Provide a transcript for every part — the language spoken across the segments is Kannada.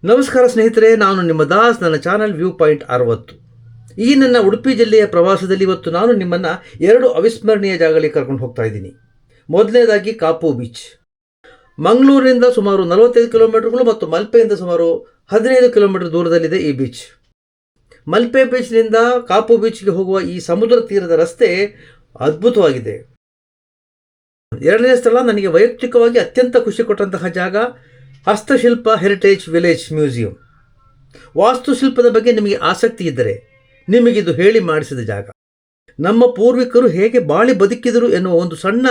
ನಮಸ್ಕಾರ ಸ್ನೇಹಿತರೆ, ನಾನು ನಿಮ್ಮ ದಾಸ್. ನನ್ನ ಚಾನಲ್ ವ್ಯೂ ಪಾಯಿಂಟ್ 60. ಈ ನನ್ನ ಉಡುಪಿ ಜಿಲ್ಲೆಯ ಪ್ರವಾಸದಲ್ಲಿ ಇವತ್ತು ನಾನು ನಿಮ್ಮನ್ನು 2 ಅವಿಸ್ಮರಣೀಯ ಜಾಗಗಳಿಗೆ ಕರ್ಕೊಂಡು ಹೋಗ್ತಾ ಇದ್ದೀನಿ. ಮೊದಲನೇದಾಗಿ ಕಾಪು ಬೀಚ್. ಮಂಗಳೂರಿನಿಂದ ಸುಮಾರು 45 ಕಿಲೋಮೀಟರ್ಗಳು ಮತ್ತು ಮಲ್ಪೆಯಿಂದ ಸುಮಾರು 15 ಕಿಲೋಮೀಟರ್ ದೂರದಲ್ಲಿದೆ ಈ ಬೀಚ್. ಮಲ್ಪೆ ಬೀಚ್ನಿಂದ ಕಾಪು ಬೀಚ್ಗೆ ಹೋಗುವ ಈ ಸಮುದ್ರ ತೀರದ ರಸ್ತೆ ಅದ್ಭುತವಾಗಿದೆ. ಎರಡನೇ ಸ್ಥಳ ನನಗೆ ವೈಯಕ್ತಿಕವಾಗಿ ಅತ್ಯಂತ ಖುಷಿ ಕೊಟ್ಟಂತಹ ಜಾಗ ಹಸ್ತಶಿಲ್ಪ ಹೆರಿಟೇಜ್ ವಿಲೇಜ್ ಮ್ಯೂಸಿಯಂ. ವಾಸ್ತುಶಿಲ್ಪದ ಬಗ್ಗೆ ನಿಮಗೆ ಆಸಕ್ತಿ ಇದ್ದರೆ ನಿಮಗಿದು ಹೇಳಿ ಮಾಡಿಸಿದ ಜಾಗ. ನಮ್ಮ ಪೂರ್ವಿಕರು ಹೇಗೆ ಬಾಳಿ ಬದುಕಿದರು ಎನ್ನುವ ಒಂದು ಸಣ್ಣ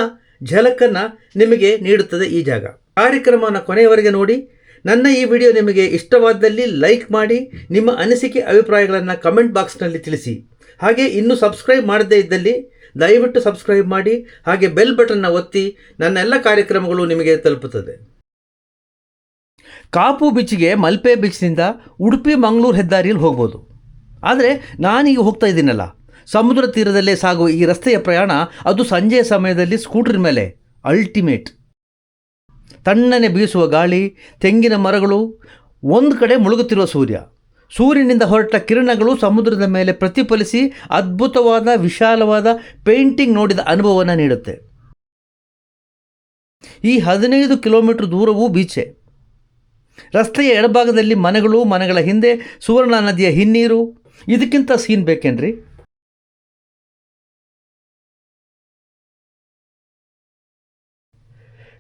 ಝಲಕನ್ನು ನಿಮಗೆ ನೀಡುತ್ತದೆ ಈ ಜಾಗ. ಕಾರ್ಯಕ್ರಮವನ್ನು ಕೊನೆಯವರೆಗೆ ನೋಡಿ. ನನ್ನ ಈ ವಿಡಿಯೋ ನಿಮಗೆ ಇಷ್ಟವಾದಲ್ಲಿ ಲೈಕ್ ಮಾಡಿ, ನಿಮ್ಮ ಅನಿಸಿಕೆ ಅಭಿಪ್ರಾಯಗಳನ್ನು ಕಮೆಂಟ್ ಬಾಕ್ಸ್ನಲ್ಲಿ ತಿಳಿಸಿ. ಹಾಗೆ ಇನ್ನೂ ಸಬ್ಸ್ಕ್ರೈಬ್ ಮಾಡದೇ ಇದ್ದಲ್ಲಿ ದಯವಿಟ್ಟು ಸಬ್ಸ್ಕ್ರೈಬ್ ಮಾಡಿ, ಹಾಗೆ ಬೆಲ್ ಬಟನ್ನ ಒತ್ತಿ. ನನ್ನ ಎಲ್ಲ ಕಾರ್ಯಕ್ರಮಗಳು ನಿಮಗೆ ತಲುಪುತ್ತದೆ. ಕಾಪು ಬೀಚ್ಗೆ ಮಲ್ಪೆ ಬೀಚ್ನಿಂದ ಉಡುಪಿ ಮಂಗಳೂರು ಹೆದ್ದಾರಿಯಲ್ಲಿ ಹೋಗ್ಬೋದು. ಆದರೆ ನಾನೀಗ ಹೋಗ್ತಾ ಇದ್ದೀನಲ್ಲ, ಸಮುದ್ರ ತೀರದಲ್ಲೇ ಸಾಗುವ ಈ ರಸ್ತೆಯ ಪ್ರಯಾಣ, ಅದು ಸಂಜೆಯ ಸಮಯದಲ್ಲಿ ಸ್ಕೂಟರ್ ಮೇಲೆ ಅಲ್ಟಿಮೇಟ್. ತಣ್ಣನೆ ಬೀಸುವ ಗಾಳಿ, ತೆಂಗಿನ ಮರಗಳು, ಒಂದು ಕಡೆ ಮುಳುಗುತ್ತಿರುವ ಸೂರ್ಯನಿಂದ ಹೊರಟ ಕಿರಣಗಳು ಸಮುದ್ರದ ಮೇಲೆ ಪ್ರತಿಫಲಿಸಿ ಅದ್ಭುತವಾದ ವಿಶಾಲವಾದ ಪೇಂಟಿಂಗ್ ನೋಡಿದ ಅನುಭವವನ್ನು ನೀಡುತ್ತೆ. ಈ 15 ಕಿಲೋಮೀಟರ್ ದೂರವೂ ಬೀಚೆ. ರಸ್ತೆಯ ಎಡಭಾಗದಲ್ಲಿ ಮನೆಗಳು, ಮನೆಗಳ ಹಿಂದೆ ಸುವರ್ಣ ನದಿಯ ಹಿನ್ನೀರು. ಇದಕ್ಕಿಂತ ಸೀನ್ ಬೇಕೇನ್ರಿ?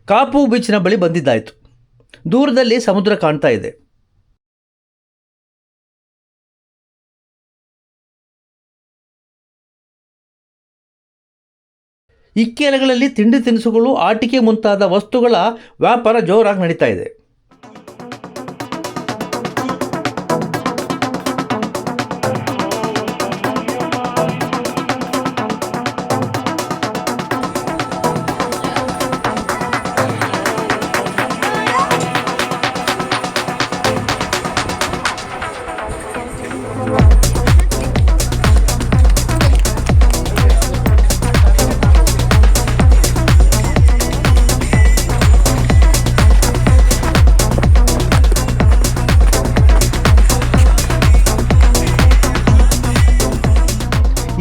ಕಾಪು ಬೀಚ್ನ ಬಳಿ ಬಂದಿದ್ದಾಯಿತು. ದೂರದಲ್ಲಿ ಸಮುದ್ರ ಕಾಣ್ತಾ ಇದೆ. ಇಕ್ಕೆಲಗಳಲ್ಲಿ ತಿಂಡಿ ತಿನಿಸುಗಳು, ಆಟಿಕೆ ಮುಂತಾದ ವಸ್ತುಗಳ ವ್ಯಾಪಾರ ಜೋರಾಗಿ ನಡೀತಾ ಇದೆ.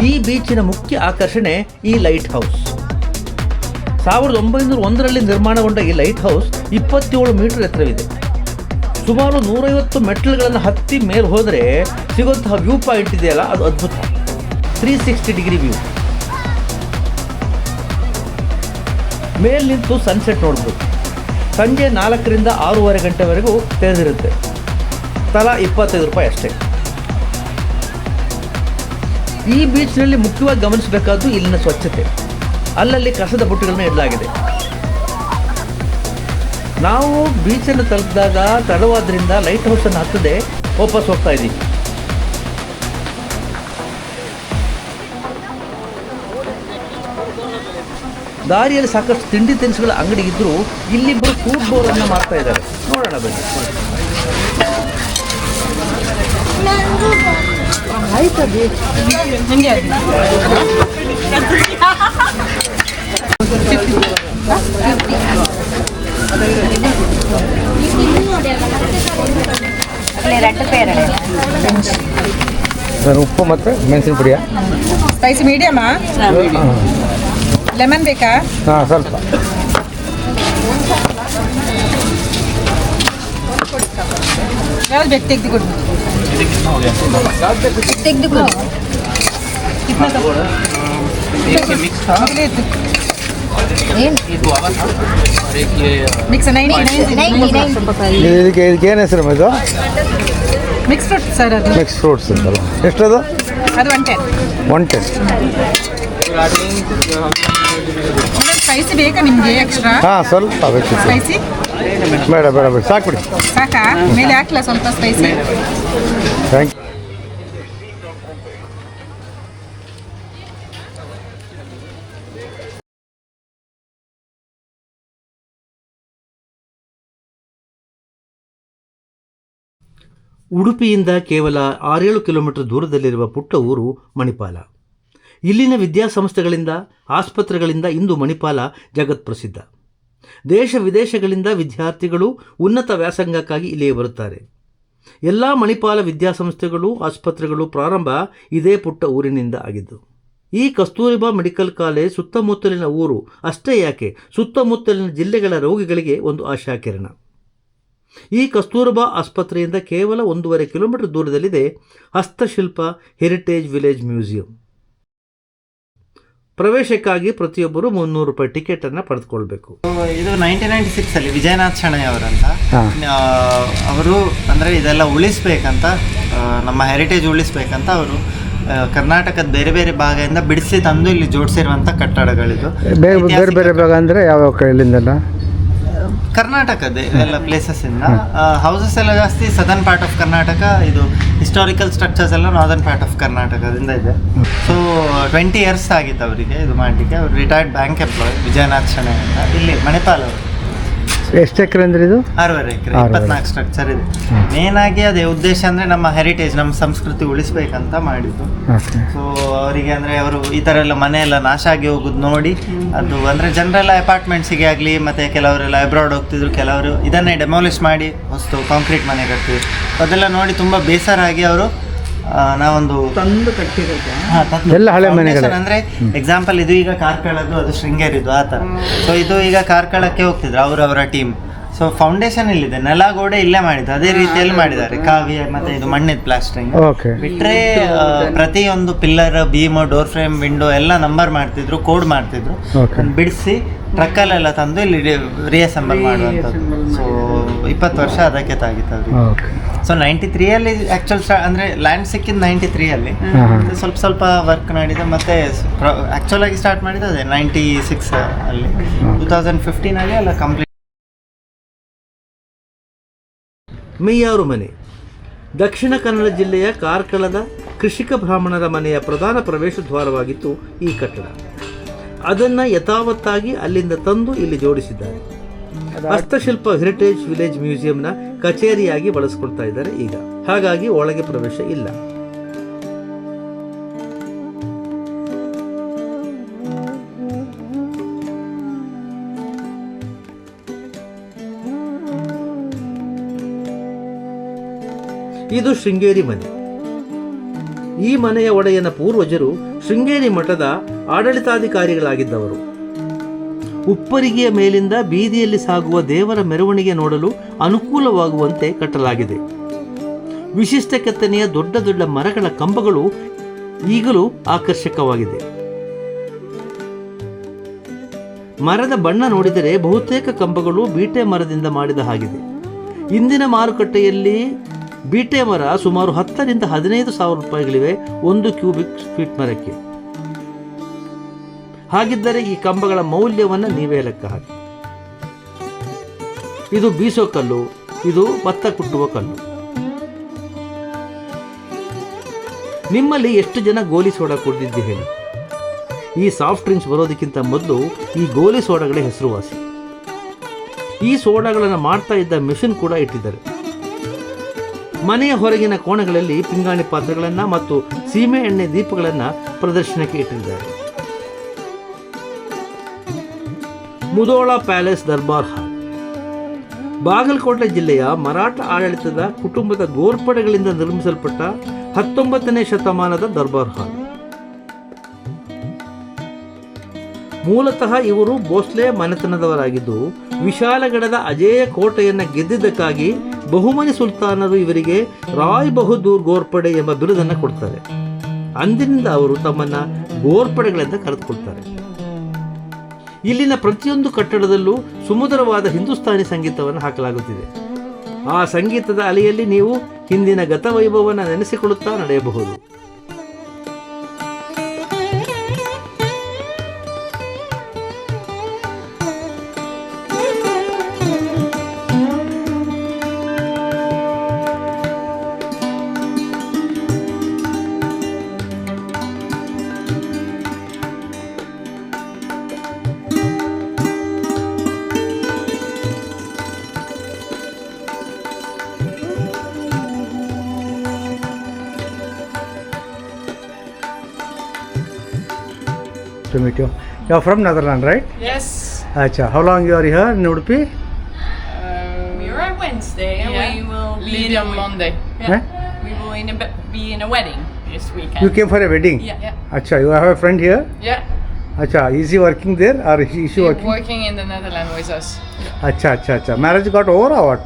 ಈ ಬೀಚಿನ ಮುಖ್ಯ ಆಕರ್ಷಣೆ ಈ ಲೈಟ್ ಹೌಸ್. 1901ರಲ್ಲಿ ನಿರ್ಮಾಣಗೊಂಡ ಈ ಲೈಟ್ ಹೌಸ್ 27 ಮೀಟರ್ ಎತ್ತರವಿದೆ. ಸುಮಾರು 150 ಮೆಟ್ಟಿಲುಗಳನ್ನು ಹತ್ತಿ ಮೇಲೆ ಹೋದರೆ ಸಿಗುವಂತಹ ವ್ಯೂ ಪಾಯಿಂಟ್ ಇದೆಯಲ್ಲ, ಅದು ಅದ್ಭುತ. 360 ಡಿಗ್ರಿ ವ್ಯೂ. ಮೇಲೆ ನಿಂತು ಸನ್ಸೆಟ್ ನೋಡ್ಬೋದು. ಸಂಜೆ 4ರಿಂದ 6:30 ಗಂಟೆವರೆಗೂ ತೆರೆದಿರುತ್ತೆ. ತಲಾ 25 ರೂಪಾಯಿ ಅಷ್ಟೇ. ಈ ಬೀಚ್ನಲ್ಲಿ ಮುಖ್ಯವಾಗಿ ಗಮನಿಸಬೇಕಾದ್ದು ಇಲ್ಲಿನ ಸ್ವಚ್ಛತೆ. ಅಲ್ಲಲ್ಲಿ ಕಸದ ಬುಟ್ಟಿಗಳನ್ನ ಇಡಲಾಗಿದೆ. ನಾವು ಬೀಚನ್ನು ತಲುಪಿದಾಗ ತಡವಾದ್ರಿಂದ ಲೈಟ್ ಹೌಸನ್ನು ಹತ್ತದೆ ವಾಪಸ್ ಹೋಗ್ತಾ ಇದ್ದೀವಿ. ದಾರಿಯಲ್ಲಿ ಸಾಕಷ್ಟು ತಿಂಡಿ ತಿನಿಸುಗಳ ಅಂಗಡಿ ಇದ್ದರೂ ಇಲ್ಲಿಬ್ಬರು ಫುಡ್ ಬೋರನ್ನು ಮಾಡ್ತಾ ಇದ್ದಾರೆ. ನೋಡೋಣ ಬನ್ನಿ. ಉಪ್ಪು ಮತ್ತು ಮೆಣಸಿನ ಪುಡಿಯ ಸ್ಪೈಸಿ ಮೀಡಿಯಮಾ? ಲೆಮನ್ ಬೇಕಾ? ಹಾಂ, ಸ್ವಲ್ಪ. ಯಾವ್ದು ಬೇಕು? ತೆಗೆದುಕೊಡು. ಇದಕ್ಕೆ ಏನು ಹೆಸರು? ಇದು ಮಿಕ್ಸ್ ಫ್ರೂಟ್ಸ್ ಸರ್. ಅದು ಮಿಕ್ಸ್ ಫ್ರೂಟ್ಸ್ ಅಂತಲ್ಲ. ಎಷ್ಟದು? ಅದು 110. 110. ಸ್ಪೈಸಿ ಬೇಕಾ ನಿಮಗೆ? ಎಕ್ಸ್ಟ್ರಾ? ಹಾಂ, ಸ್ವಲ್ಪ ಬೇಕು. ಸ್ಪೈಸಿ ಬೇಡ ಸಾಕ್ಬಿಡಿ. ಸಾಕಾ? ಮೇಲೆ ಹಾಕ್ಲಾ ಸ್ವಲ್ಪ ಸ್ಪೈಸಿ? Thank you. ಉಡುಪಿಯಿಂದ ಕೇವಲ 6-7 ಕಿಲೋಮೀಟರ್ ದೂರದಲ್ಲಿರುವ ಪುಟ್ಟ ಊರು ಮಣಿಪಾಲ. ಇಲ್ಲಿನ ವಿದ್ಯಾಸಂಸ್ಥೆಗಳಿಂದ, ಆಸ್ಪತ್ರೆಗಳಿಂದ ಇಂದು ಮಣಿಪಾಲ ಜಗತ್ಪ್ರಸಿದ್ಧ. ದೇಶ ವಿದೇಶಗಳಿಂದ ವಿದ್ಯಾರ್ಥಿಗಳು ಉನ್ನತ ವ್ಯಾಸಂಗಕ್ಕಾಗಿ ಇಲ್ಲಿಯೇ ಬರುತ್ತಾರೆ. ಎಲ್ಲ ಮಣಿಪಾಲ ವಿದ್ಯಾಸಂಸ್ಥೆಗಳು ಆಸ್ಪತ್ರೆಗಳು ಪ್ರಾರಂಭ ಇದೇ ಪುಟ್ಟ ಊರಿನಿಂದ ಆಗಿದ್ದು. ಈ ಕಸ್ತೂರಿಬಾ ಮೆಡಿಕಲ್ ಕಾಲೇಜ್ ಸುತ್ತಮುತ್ತಲಿನ ಊರು ಅಷ್ಟೇ ಯಾಕೆ ಸುತ್ತಮುತ್ತಲಿನ ಜಿಲ್ಲೆಗಳ ರೋಗಿಗಳಿಗೆ ಒಂದು ಆಶಾಕಿರಣ. ಈ ಕಸ್ತೂರಿಬಾ ಆಸ್ಪತ್ರೆಯಿಂದ ಕೇವಲ 1.5 ಕಿಲೋಮೀಟರ್ ದೂರದಲ್ಲಿದೆ ಹಸ್ತಶಿಲ್ಪ ಹೆರಿಟೇಜ್ ವಿಲೇಜ್ ಮ್ಯೂಸಿಯಂ. ಪ್ರವೇಶಕ್ಕಾಗಿ ಪ್ರತಿಯೊಬ್ಬರು 300 ರೂಪಾಯಿ ಟಿಕೆಟನ್ನು ಪಡೆದುಕೊಳ್ಬೇಕು. ಇದು 1996 ಅಲ್ಲಿ ವಿಜಯನಾಥ್ ಶೆಣೈ ಅವರಂತ ಅವರು ಅಂದರೆ ಇದೆಲ್ಲ ಉಳಿಸ್ಬೇಕಂತ ನಮ್ಮ ಹೆರಿಟೇಜ್ ಉಳಿಸ್ಬೇಕಂತ ಅವರು ಕರ್ನಾಟಕದ ಬೇರೆ ಬೇರೆ ಭಾಗದಿಂದ ಬಿಡಿಸಿ ತಂದು ಇಲ್ಲಿ ಜೋಡಿಸಿರುವಂಥ ಕಟ್ಟಡಗಳಿದು. ಬೇರೆ ಬೇರೆ ಭಾಗ ಅಂದರೆ ಯಾವ ಕಡೆಯಿಂದಲ್ಲ? ಕರ್ನಾಟಕದ ಎಲ್ಲ ಪ್ಲೇಸಸ್ ಇಂದ ಹೌಸಸ್ ಎಲ್ಲ ಜಾಸ್ತಿ ಸದರ್ನ್ ಪಾರ್ಟ್ ಆಫ್ ಕರ್ನಾಟಕ, ಇದು ಹಿಸ್ಟಾರಿಕಲ್ ಸ್ಟ್ರಕ್ಚರ್ಸ್ ಎಲ್ಲ ನಾರ್ದರ್ನ್ ಪಾರ್ಟ್ ಆಫ್ ಕರ್ನಾಟಕದಿಂದ ಇದೆ. ಸೊ 20 ಇಯರ್ಸ್ ಆಗಿತ್ತು ಅವರಿಗೆ ಇದು ಮಾಡಲಿಕ್ಕೆ. ಅವರು retired bank employee Vijaynath Shenoy ಅಂತ, ಇಲ್ಲಿ ಮಣಿಪಾಲ್ ಅವರು. ಎಷ್ಟು ಎಕರೆ ಅಂದರೆ ಇದು? 6.5 ಎಕರೆ 24 ಸ್ಟ್ರಕ್ಚರ್ ಇದೆ. ಮೇನ್ ಆಗಿ ಅದೇ ಉದ್ದೇಶ ಅಂದರೆ ನಮ್ಮ ಹೆರಿಟೇಜ್ ನಮ್ಮ ಸಂಸ್ಕೃತಿ ಉಳಿಸ್ಬೇಕಂತ ಮಾಡಿದ್ದು. ಸೊ ಅವರಿಗೆ ಅಂದರೆ ಅವರು ಈ ಥರ ಎಲ್ಲ ಮನೆಯೆಲ್ಲ ನಾಶ ಆಗಿ ಹೋಗೋದು ನೋಡಿ ಅದು ಅಂದರೆ ಜನರೆಲ್ಲ ಅಪಾರ್ಟ್ಮೆಂಟ್ಸಿಗೆ ಆಗಲಿ ಮತ್ತು ಕೆಲವರೆಲ್ಲ ಅಬ್ರಾಡ್ ಹೋಗ್ತಿದ್ರು, ಕೆಲವರು ಇದನ್ನೇ ಡೆಮಾಲಿಷ್ ಮಾಡಿ ಹೊಸ್ತು ಕಾಂಕ್ರೀಟ್ ಮನೆ ಕಟ್ತಿದ್ರು. ಅದೆಲ್ಲ ನೋಡಿ ತುಂಬ ಬೇಸರ ಆಗಿ ಅವರು ನಾವೊಂದು ತಂದು ಕಟ್ಟಿರೋದು ಎಲ್ಲ ಹಳೆ ಮನೆಗಳು ಅಂದರೆ ಎಕ್ಸಾಂಪಲ್ ಇದು ಈಗ ಕಾರ್ಕಳದ್ದು ಅದು ಶೃಂಗೇರಿದು ಆ ಥರ. ಸೊ ಇದು ಈಗ ಕಾರ್ಕಳಕ್ಕೆ ಹೋಗ್ತಿದ್ರು ಅವರವರ ಟೀಮ್. ಸೊ ಫೌಂಡೇಶನ್ ಇಲ್ಲಿದೆ, ನೆಲ ಗೋಡೆ ಇಲ್ಲೇ ಮಾಡಿದ್ದು ಅದೇ ರೀತಿಯಲ್ಲಿ ಮಾಡಿದ್ದಾರೆ. ಕಾವ್ಯ ಮತ್ತೆ ಇದು ಮಣ್ಣಿನ ಪ್ಲಾಸ್ಟರಿಂಗ್ ಬಿಟ್ರೆ ಪ್ರತಿಯೊಂದು pillar, beam, door frame, window ಎಲ್ಲ ನಂಬರ್ ಮಾಡ್ತಿದ್ರು, ಕೋಡ್ ಮಾಡ್ತಿದ್ರು, ಬಿಡಿಸಿ ಟ್ರಕ್ಕಲ್ಲೆಲ್ಲ ತಂದು ಇಲ್ಲಿ ರಿಅಸೆಂಬಲ್ ಮಾಡುವಂಥದ್ದು. ಸೊ 20 ವರ್ಷ ಅದಕ್ಕೆ ತಾಗಿತ್ತು ಅವ್ರಿಗೆ. ಸೊ 93 ಆ್ಯಕ್ಚುಲ್ ಅಂದರೆ ಲ್ಯಾಂಡ್ ಸಿಕ್ಕಿದ್ದು 93 ಸ್ವಲ್ಪ ವರ್ಕ್ ಮಾಡಿದೆ. ಮತ್ತೆ ಆ್ಯಕ್ಚುಲ್ ಆಗಿ ಸ್ಟಾರ್ಟ್ ಮಾಡಿದ್ದು ಅದೇ 96 ಅಲ್ಲಿ. 2015 ಎಲ್ಲ ಕಂಪ್ಲೀಟ್. ಮೇಯಾರು ಮನೆ ದಕ್ಷಿಣ ಕನ್ನಡ ಜಿಲ್ಲೆಯ ಕಾರ್ಕಳದ ಕೃಷಿಕ ಬ್ರಾಹ್ಮಣರ ಮನೆಯ ಪ್ರಧಾನ ಪ್ರವೇಶ ದ್ವಾರವಾಗಿತ್ತು ಈ ಕಟ್ಟಡ. ಅದನ್ನು ಯಥಾವತ್ತಾಗಿ ಅಲ್ಲಿಂದ ತಂದು ಇಲ್ಲಿ ಜೋಡಿಸಿದ್ದಾರೆ. ಹಸ್ತಶಿಲ್ಪ ಹೆರಿಟೇಜ್ ವಿಲೇಜ್ ಮ್ಯೂಸಿಯಂನ ಕಚೇರಿಯಾಗಿ ಬಳಸ್ಕೊಳ್ತಾ ಇದ್ದಾರೆ ಈಗ. ಹಾಗಾಗಿ ಒಳಗೆ ಪ್ರವೇಶ ಇಲ್ಲ. ಇದು ಶೃಂಗೇರಿ ಮನೆ. ಈ ಮನೆಯ ಒಡೆಯನ ಪೂರ್ವಜರು ಶೃಂಗೇರಿ ಮಠದ ಆಡಳಿತಾಧಿಕಾರಿಗಳಾಗಿದ್ದವರು. ಉಪ್ಪರಿಗೆಯ ಮೇಲಿಂದ ಬೀದಿಯಲ್ಲಿ ಸಾಗುವ ದೇವರ ಮೆರವಣಿಗೆ ನೋಡಲು ಅನುಕೂಲವಾಗುವಂತೆ ಕಟ್ಟಲಾಗಿದೆ. ವಿಶಿಷ್ಟ ಕೆತ್ತನೆಯ ದೊಡ್ಡ ದೊಡ್ಡ ಮರಗಳ ಕಂಬಗಳು ಈಗಲೂ ಆಕರ್ಷಕವಾಗಿದೆ. ಮರದ ಬಣ್ಣ ನೋಡಿದರೆ ಬಹುತೇಕ ಕಂಬಗಳು ಬೀಟೆ ಮರದಿಂದ ಮಾಡಿದ ಹಾಗಿದೆ. ಇಂದಿನ ಮಾರುಕಟ್ಟೆಯಲ್ಲಿ ಬೀಟೆ ಮರ ಸುಮಾರು 10 ರಿಂದ 15 ಸಾವಿರ ರೂಪಾಯಿಗಳಿವೆ 1 ಕ್ಯೂಬಿಕ್ ಫೀಟ್ ಮರಕ್ಕೆ. ಹಾಗಿದ್ದರೆ ಈ ಕಂಬಗಳ ಮೌಲ್ಯವನ್ನು ನೀವೇ ಲೆಕ್ಕ ಹಾಕಿ. ಇದು ಬೀಸೋ ಕಲ್ಲು, ಇದು ಭತ್ತ ಕುಟ್ಟುವ ಕಲ್ಲು. ನಿಮ್ಮಲ್ಲಿ ಎಷ್ಟು ಜನ ಗೋಲಿ ಸೋಡಾ ಕುಡಿದಿದ್ದೆ ಹೇಳಿ? ಈ ಸಾಫ್ಟ್ ಡ್ರಿಂಕ್ಸ್ ಬರೋದಕ್ಕಿಂತ ಮೊದಲು ಈ ಗೋಲಿ ಸೋಡಾಗಳೇ ಹೆಸರುವಾಸಿ. ಈ ಸೋಡಾಗಳನ್ನು ಮಾಡ್ತಾ ಇದ್ದ ಮಿಷನ್ ಕೂಡ ಇಟ್ಟಿದ್ದಾರೆ. ಮನೆಯ ಹೊರಗಿನ ಕೋಣಗಳಲ್ಲಿ ಪಿಂಗಾಣಿ ಪಾತ್ರೆಗಳನ್ನು ಮತ್ತು ಸೀಮೆ ಎಣ್ಣೆ ದೀಪಗಳನ್ನು ಪ್ರದರ್ಶನಕ್ಕೆ ಇಟ್ಟಿದ್ದಾರೆ. ಮುಧೋಳ ಪ್ಯಾಲೇಸ್ ದರ್ಬಾರ್ ಹಾಲ್ ಬಾಗಲಕೋಟೆ ಜಿಲ್ಲೆಯ ಮರಾಠ ಆಡಳಿತದ ಕುಟುಂಬದ ಗೋರ್ಪಡೆಗಳಿಂದ ನಿರ್ಮಿಸಲ್ಪಟ್ಟ 19ನೇ ಶತಮಾನದ ದರ್ಬಾರ್ ಹಾಲ್. ಮೂಲತಃ ಇವರು ಭೋಸ್ಲೆ ಮನೆತನದವರಾಗಿದ್ದು ವಿಶಾಲಗಢದ ಅಜೇಯ ಕೋಟೆಯನ್ನು ಗೆದ್ದಿದ್ದಕ್ಕಾಗಿ ಬಹುಮನಿ ಸುಲ್ತಾನರು ಇವರಿಗೆ ರಾಯ್ ಬಹದ್ದೂರ್ ಗೋರ್ಪಡೆ ಎಂಬ ಬಿರುದನ್ನು ಕೊಡ್ತಾರೆ. ಅಂದಿನಿಂದ ಅವರು ತಮ್ಮನ್ನ ಗೋರ್ಪಡೆಗಳೆಂದು ಕರೆದುಕೊಳ್ತಾರೆ. ಇಲ್ಲಿನ ಪ್ರತಿಯೊಂದು ಕಟ್ಟಡದಲ್ಲೂ ಸುಮಧುರವಾದ ಹಿಂದೂಸ್ತಾನಿ ಸಂಗೀತವನ್ನು ಹಾಕಲಾಗುತ್ತಿದೆ. ಆ ಸಂಗೀತದ ಅಲೆಯಲ್ಲಿ ನೀವು ಹಿಂದಿನ ಗತವೈಭವವನ್ನು ನೆನೆಸಿಕೊಳ್ಳುತ್ತಾ ನಡೆಯಬಹುದು. To meet you. You are from Netherlands, right? Yes. Acha. How long you are here in Udupi? We arrive Wednesday and we will leave on Monday. Huh? We will be in a wedding this weekend. You came for a wedding? Yeah. Acha, you have a friend here? Yeah. Acha, is he working there or is she He's working? working in the Netherlands with us. Acha. Marriage got over or what?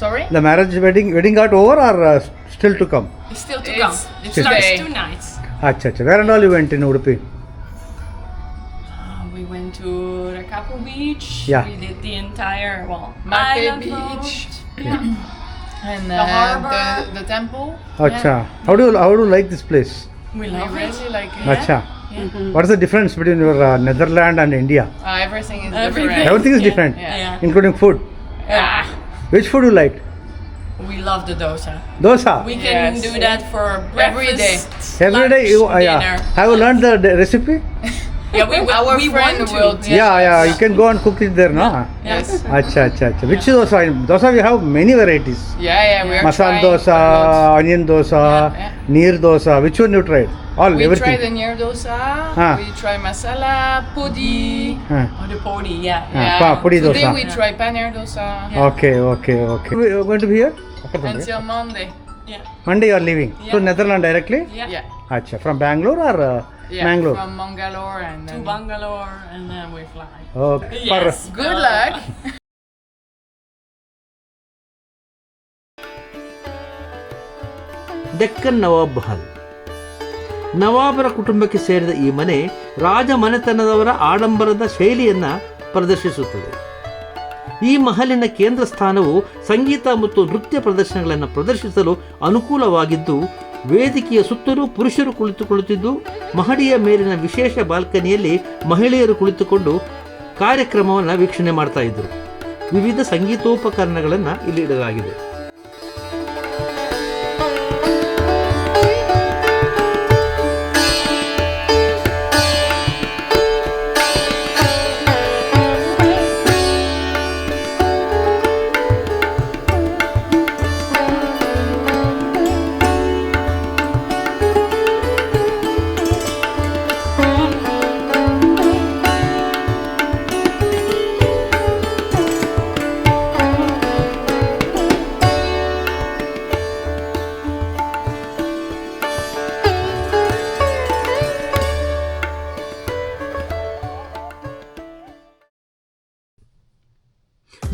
Sorry? The marriage wedding got over or still to come? It's still to come. It Still- starts Today. tonight. Acha. Where and all you went in Udupi? We went to Rakapo Beach. Yeah. We did the entire, Mape island Beach. road. Yeah. And The harbor. the temple. Acha. How do you like this place? We We love it. really like it. Acha. What is the difference between your Netherlands and India? Everything is Everything. different. Everything is different, Yeah. including food. Ah, Which food you like? we love the dosa. Dosa. We can Yes. do that for Every day. breakfast, Every day lunch, you dinner. have you learned the recipe? Yeah, we Our we friend want to. will teach Yeah. You can go and cook it there, no? Yes. Acha. Which dosa? Dosa we have many varieties. Yeah. We are Masala trying dosa, loads. onion dosa, Yeah. neer dosa. Which one you tried? All We everything. try the neer dosa. Ah. We try masala, pudi. Huh. Oh, the podi, yeah. Pudi Today dosa. we try paneer dosa. Okay. We are going to be here? Until Monday. Monday you are leaving. To Yeah. Netherlands directly? Yeah. Acha. From Bangalore or Yeah. Mangalore? From Mangalore and To then. Bangalore and then we fly. Okay. Yes. Good luck. Deccan ನವಾಬ್ ಮಹಲ್. ನವಾಬರ ಕುಟುಂಬಕ್ಕೆ ಸೇರಿದ ಈ ಮನೆ ರಾಜ ಮನೆತನದವರ ಆಡಂಬರದ ಶೈಲಿಯನ್ನು ಪ್ರದರ್ಶಿಸುತ್ತದೆ. ಈ ಮಹಲಿನ ಕೇಂದ್ರ ಸ್ಥಾನವು ಸಂಗೀತ ಮತ್ತು ನೃತ್ಯ ಪ್ರದರ್ಶನಗಳನ್ನು ಪ್ರದರ್ಶಿಸಲು ಅನುಕೂಲವಾಗಿದ್ದು, ವೇದಿಕೆಯ ಸುತ್ತಲೂ ಪುರುಷರು ಕುಳಿತುಕೊಳ್ಳುತ್ತಿದ್ದು, ಮಹಡಿಯ ಮೇಲಿನ ವಿಶೇಷ ಬಾಲ್ಕನಿಯಲ್ಲಿ ಮಹಿಳೆಯರು ಕುಳಿತುಕೊಂಡು ಕಾರ್ಯಕ್ರಮವನ್ನು ವೀಕ್ಷಣೆ ಮಾಡ್ತಾ ಇದ್ದರು. ವಿವಿಧ ಸಂಗೀತೋಪಕರಣಗಳನ್ನು ಇಲ್ಲಿ ಇಡಲಾಗಿದೆ.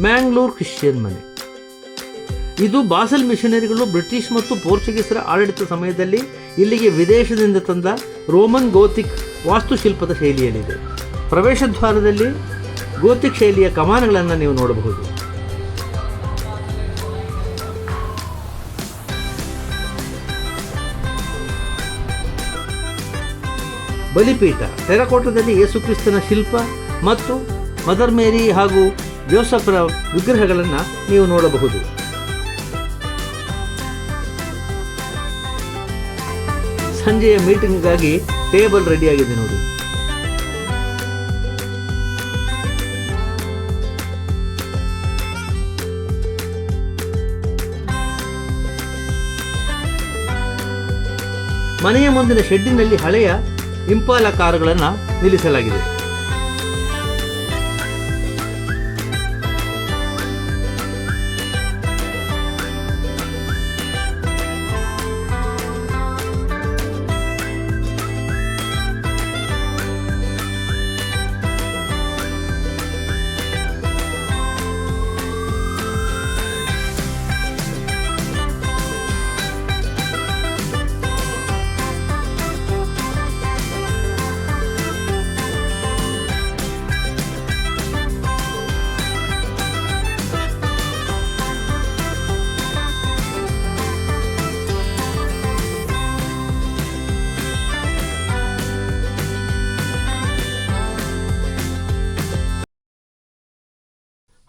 ಮ್ಯಾಂಗ್ಳೂರ್ ಕ್ರಿಶ್ಚಿಯನ್ ಮನೆ. ಇದು ಬಾಸಲ್ ಮಿಷನರಿಗಳು ಬ್ರಿಟಿಷ್ ಮತ್ತು ಪೋರ್ಚುಗೀಸರ ಆಡಳಿತ ಸಮಯದಲ್ಲಿ ಇಲ್ಲಿಗೆ ವಿದೇಶದಿಂದ ತಂದ ರೋಮನ್ ಗೋಥಿಕ್ ವಾಸ್ತುಶಿಲ್ಪದ ಶೈಲಿಯಲ್ಲಿದೆ. ಪ್ರವೇಶ ದ್ವಾರದಲ್ಲಿ ಗೋಥಿಕ್ ಶೈಲಿಯ ಕಮಾನುಗಳನ್ನು ನೀವು ನೋಡಬಹುದು. ಬಲಿಪೀಠ ಟೆರಕೋಟದಲ್ಲಿ ಯೇಸುಕ್ರಿಸ್ತನ ಶಿಲ್ಪ ಮತ್ತು ಮದರ್ ಮೇರಿ ಹಾಗೂ ಜೋಸಫರ ವಿಗ್ರಹಗಳನ್ನು ನೀವು ನೋಡಬಹುದು. ಸಂಜೆಯ ಮೀಟಿಂಗ್ಗಾಗಿ ಟೇಬಲ್ ರೆಡಿಯಾಗಿದೆ ನೋಡಿ. ಮನೆಯ ಮುಂದಿನ ಶೆಡ್ಡಿನಲ್ಲಿ ಹಳೆಯ ಇಂಪಾಲ ಕಾರುಗಳನ್ನು ನಿಲ್ಲಿಸಲಾಗಿದೆ.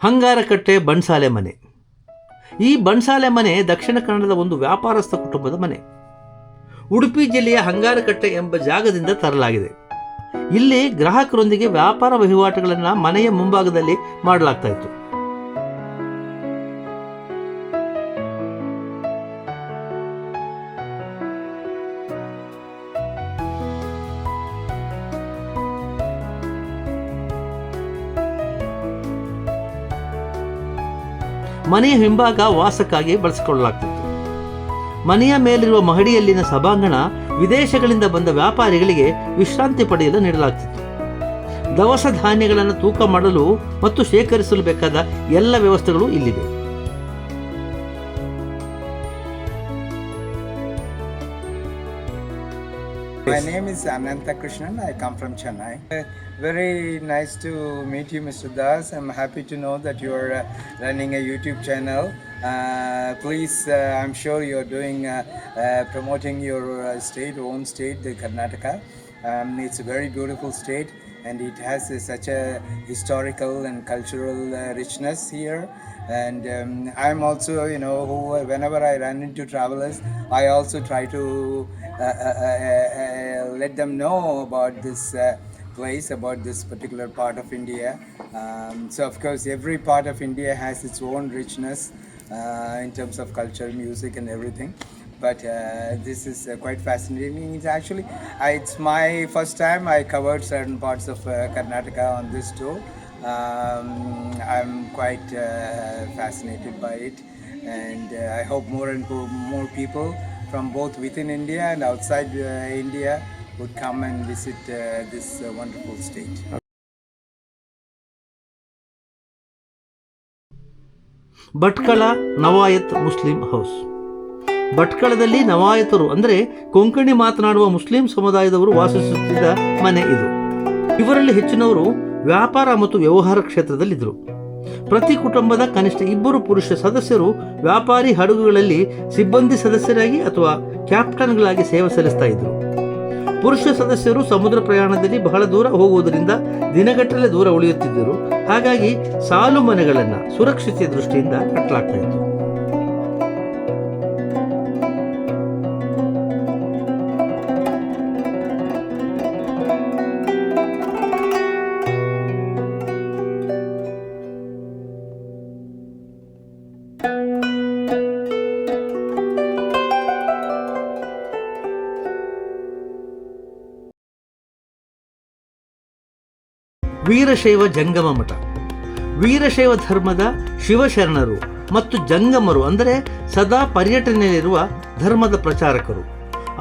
ಹಂಗಾರಕಟ್ಟೆ ಬಣ್ಸಾಲೆ ಮನೆ. ಈ ಬಣ್ಸಾಲೆ ಮನೆ ದಕ್ಷಿಣ ಕನ್ನಡದ ಒಂದು ವ್ಯಾಪಾರಸ್ಥ ಕುಟುಂಬದ ಮನೆ. ಉಡುಪಿ ಜಿಲ್ಲೆಯ ಹಂಗಾರಕಟ್ಟೆ ಎಂಬ ಜಾಗದಿಂದ ತರಲಾಗಿದೆ. ಇಲ್ಲಿ ಗ್ರಾಹಕರೊಂದಿಗೆ ವ್ಯಾಪಾರ ವಹಿವಾಟುಗಳನ್ನು ಮನೆಯ ಮುಂಭಾಗದಲ್ಲಿ ಮಾಡಲಾಗ್ತಾ ಇತ್ತು. ಮನೆಯ ಹಿಂಭಾಗ ವಾಸಕ್ಕಾಗಿ ಬಳಸಿಕೊಳ್ಳಲಾಗ್ತಿತ್ತು. ಮನೆಯ ಮೇಲಿರುವ ಮಹಡಿಯಲ್ಲಿನ ಸಭಾಂಗಣ ವಿದೇಶಗಳಿಂದ ಬಂದ ವ್ಯಾಪಾರಿಗಳಿಗೆ ವಿಶ್ರಾಂತಿ ಪಡೆಯಲು ನೀಡಲಾಗ್ತಿತ್ತು. ದವಸ ಧಾನ್ಯಗಳನ್ನು ತೂಕ ಮಾಡಲು ಮತ್ತು ಶೇಖರಿಸಲು ಬೇಕಾದ ಎಲ್ಲ ವ್ಯವಸ್ಥೆಗಳು ಇಲ್ಲಿವೆ. My name is Ananta Krishnan. I come from Chennai. Very nice to meet you, Mr. Das. I'm happy to know that you are running a YouTube channel. Please, I'm sure you're doing promoting your own state, the Karnataka. It's a very beautiful state, and it has such a historical and cultural richness here. And I'm also, whenever I run into travelers, I also try to let them know about this place, about this particular part of India. So of course every part of India has its own richness in terms of culture, music and everything. But this is quite fascinating. It's my first time I covered certain parts of Karnataka on this tour. I'm quite fascinated by it, and I hope more and more people from both within India and outside India would come and visit this wonderful state. Bhatkal Navayath Muslim house. ಭಟ್ಕಳದಲ್ಲಿ ನವಾಯತರು ಅಂದರೆ ಕೊಂಕಣಿ ಮಾತನಾಡುವ ಮುಸ್ಲಿಂ ಸಮುದಾಯದವರು ವಾಸಿಸುತ್ತಿದ್ದ ಮನೆ ಇದು. ಇವರಲ್ಲಿ ಹೆಚ್ಚಿನವರು ವ್ಯಾಪಾರ ಮತ್ತು ವ್ಯವಹಾರ ಕ್ಷೇತ್ರದಲ್ಲಿದ್ದರು. ಪ್ರತಿ ಕುಟುಂಬದ ಕನಿಷ್ಠ 2 ಪುರುಷ ಸದಸ್ಯರು ವ್ಯಾಪಾರಿ ಹಡಗುಗಳಲ್ಲಿ ಸಿಬ್ಬಂದಿ ಸದಸ್ಯರಾಗಿ ಅಥವಾ ಕ್ಯಾಪ್ಟನ್ಗಳಾಗಿ ಸೇವೆ ಸಲ್ಲಿಸ್ತಾ ಇದ್ದರು. ಪುರುಷ ಸದಸ್ಯರು ಸಮುದ್ರ ಪ್ರಯಾಣದಲ್ಲಿ ಬಹಳ ದೂರ ಹೋಗುವುದರಿಂದ ದಿನಗಟ್ಟಲೆ ದೂರ ಉಳಿಯುತ್ತಿದ್ದರು. ಹಾಗಾಗಿ ಸಾಲು ಮನೆಗಳನ್ನು ಸುರಕ್ಷತೆಯ ದೃಷ್ಟಿಯಿಂದ ಕಟ್ಟಲಾಗ್ತಾ ಇತ್ತು. ವೀರಶೈವ ಜಂಗಮ ಮಠ. ವೀರಶೈವ ಧರ್ಮದ ಶಿವಶರಣರು ಮತ್ತು ಜಂಗಮರು ಅಂದರೆ ಸದಾ ಪರ್ಯಟನೆಯಲ್ಲಿರುವ ಧರ್ಮದ ಪ್ರಚಾರಕರು.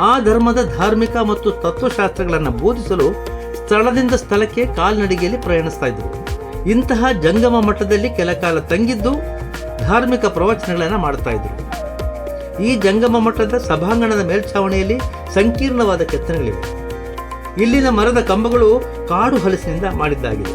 ಆ ಧರ್ಮದ ಧಾರ್ಮಿಕ ಮತ್ತು ತತ್ವಶಾಸ್ತ್ರಗಳನ್ನು ಬೋಧಿಸಲು ಸ್ಥಳದಿಂದ ಸ್ಥಳಕ್ಕೆ ಕಾಲ್ನಡಿಗೆಯಲ್ಲಿ ಪ್ರಯಾಣಿಸ್ತಾ ಇದ್ದರು. ಇಂತಹ ಜಂಗಮ ಮಠದಲ್ಲಿ ಕೆಲಕಾಲ ತಂಗಿದ್ದು ಧಾರ್ಮಿಕ ಪ್ರವಚನಗಳನ್ನು ಮಾಡ್ತಾ ಇದ್ರು. ಈ ಜಂಗಮ ಮಠದ ಸಭಾಂಗಣದ ಮೇಲ್ಛಾವಣಿಯಲ್ಲಿ ಸಂಕೀರ್ಣವಾದ ಕೆತ್ತನೆಗಳಿವೆ. ಇಲ್ಲಿನ ಮರದ ಕಂಬಗಳು ಕಾಡು ಹಲಸಿನಿಂದ ಮಾಡಿದ್ದಾಗಿದೆ.